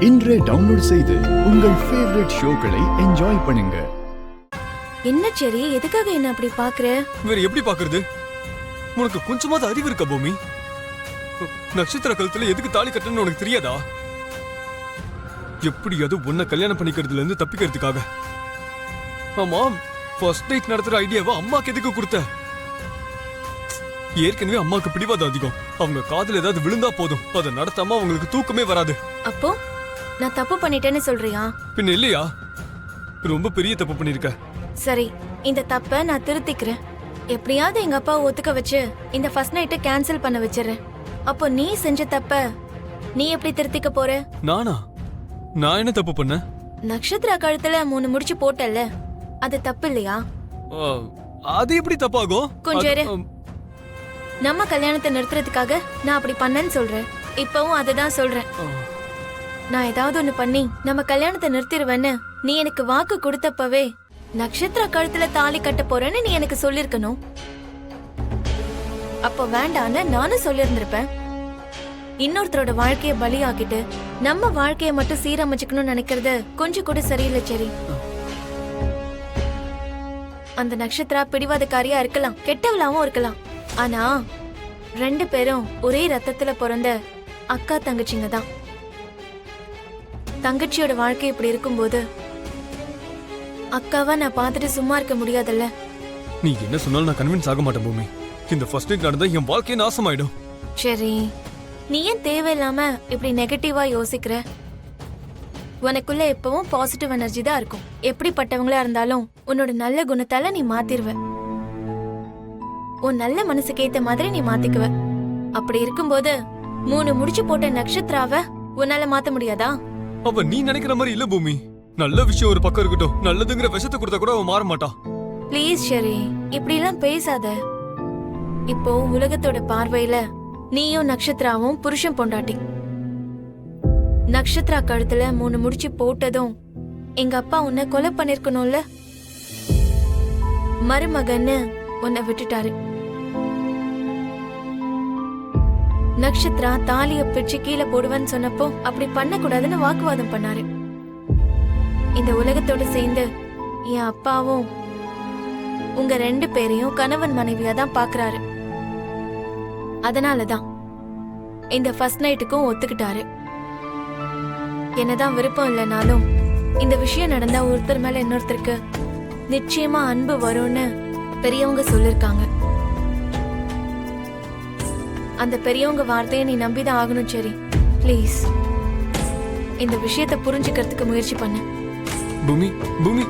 இன்றே டவுன்லோட் செய்து உங்கள் ஃபேவரட் ஷோக்களை என்ஜாய் பண்ணுங்க. என்ன சரி, எதுக்காக என்ன அப்படி பாக்குற? வேற எப்படி பாக்குறது? உனக்கு கொஞ்சமாவது அறிவு இருக்கா பூமி? நட்சத்திர கழுத்துல எதுக்கு தாலி கட்டணும்னு உனக்கு தெரியாதா? எப்படியாவது உன்னை கல்யாணம் பண்ணிக்கிறதுல இருந்து தப்பிக்கிறதுக்காக. ஆமா, ஃபர்ஸ்ட் நைட் நடத்துற ஐடியாவை அம்மாக்கு எதுக்கு கொடுத்த? ஏற்கனவே அம்மாக்கு பிடிவாதம் அதிகம். அவங்க காதுல ஏதாவது விழுந்தா போதும், அதை நடத்தாம அவங்களுக்கு தூக்கமே வராது. அப்போ நான் தப்பு பண்ணிட்டேன்னு சொல்றியா? பின்ன இல்லையா? ரொம்ப பெரிய தப்பு பண்ணிருக்க. சரி, இந்த தப்ப நான் திருத்திக்கிறேன். எப்படியாவது எங்க அப்பா ஒத்துக்க வச்சு இந்த ஃபர்ஸ்ட் நைட்டை கேன்சல் பண்ண வச்சிடுறேன். அப்போ நீ செஞ்ச தப்ப நீ எப்படி திருத்திக்க போற? நானா? நான் என்ன தப்பு பண்ண? நட்சத்திர கழுத்துல 3 முடிச்சு போட்டல்ல, அது தப்பு இல்லையா? அது எப்படி தப்பாகும்? கொஞ்சம் இரு. நம்ம கல்யாணத்தை நிறுத்துறதுக்காக நான் அப்படி பண்ணேன்னு சொல்றேன். இப்பவும் அதுதான் சொல்றேன். நான் ஏதாவது ஒண்ணு பண்ணி நம்ம கல்யாணத்தை நிறுத்திடுவேன்னு நீ எனக்கு வாக்கு கொடுத்தப்பவே நட்சத்திர கழுத்துல தாலி கட்ட போறேன்னு நீ எனக்கு சொல்லிருக்கணும். அப்ப வேண்டான்னு நானும் சொல்லிருந்திருப்பேன். இன்னொருத்தரோட வாழ்க்கைய பலியாக்கிட்டு நம்ம வாழ்க்கைய மட்டும் சீரமைச்சுக்கணும்னு நினைக்கிறது கொஞ்சம் கூட சரியில்லை சரி. அந்த நட்சத்திரா பிடிவாதக்காரியா இருக்கலாம், கெட்டவளாவும் இருக்கலாம். ஆனா 2 பேரும் ஒரே ரத்தத்துல பிறந்த அக்கா தங்கச்சிங்க தான். தங்கச்சியோட வாழ்க்கை இப்படி இருக்கும்போது அக்காவா நான் பார்த்துட்டு சும்மா இருக்க முடியாதுல்ல. நீ என்ன சொன்னாலும் நான் கன்வின்ஸ் ஆக மாட்டேன் பூமி. இந்த ஃபர்ஸ்ட் நைட் நடந்தா என் வாழ்க்கையே நாசமாயிடும். சரி, நீ ஏன் தேவையில்லாம இப்படி நெகட்டிவா யோசிக்கிற? உனக்குள்ள எப்பவும் பாசிட்டிவ் எனர்ஜி தான் இருக்கும். எப்படிப்பட்டவங்களா இருந்தாலும் உன்னோட நல்ல குணத்தால நீ மாத்திருவ. உன் நல்ல மனசுக்கு ஏத்த மாதிரி நீ மாத்திக்குவ. அப்படி இருக்கும்போது 3 முடிச்சு போட்ட நட்சத்திராவ உன்னால மாத்த முடியாதா? அப்ப நீ நினைக்கிற மாதிரி இல்ல பூமி. நல்ல விஷயம் ஒரு பக்கம் இருக்கட்டும், நல்லதுங்கிற விஷத்தை கொடுத்தா கூட அவன் மாற மாட்டான். ப்ளீஸ் சரி, இப்படி எல்லாம் பேசாத. இப்போ உலகத்தோட பார்வையில நீயும் நட்சத்திராவும் புருஷன் பொண்டாட்டி. நட்சத்திரா கழுத்துல 3 முடிச்சு போட்டதும் எங்க அப்பா உன்னை கொலை பண்ணிருக்கணும்ல. மருமகன்னு உன்னை விட்டுட்டாரு. நட்சத்திரா தாலிய பிடிச்சு கீழே போடுவேன்னு சொன்னப்போ அப்படி பண்ண கூடாதுன்னு வாக்குவாதம் பண்ணாரு. இந்த உலகத்தோட சேர்ந்து என் அப்பாவும் உங்க 2 பேரையும் கணவன் மனைவியா தான் பாக்குறாரு. அதனாலதான் இந்த ஃபர்ஸ்ட் நைட்டுக்கும் ஒத்துக்கிட்டாரு. என்னதான் விருப்பம் இல்லைனாலும் இந்த விஷயம் நடந்தா ஒருத்தர் மேல இன்னொருத்தருக்கு நிச்சயமா அன்பு வரும்னு பெரியவங்க சொல்லிருக்காங்க. அந்த பெரியவங்க வார்த்தையை நீ நம்பிதான் ஆகணும் சரி. ப்ளீஸ் இந்த விஷயத்தை புரிஞ்சுக்கிறதுக்கு முயற்சி பண்ணு. பூமி பூமி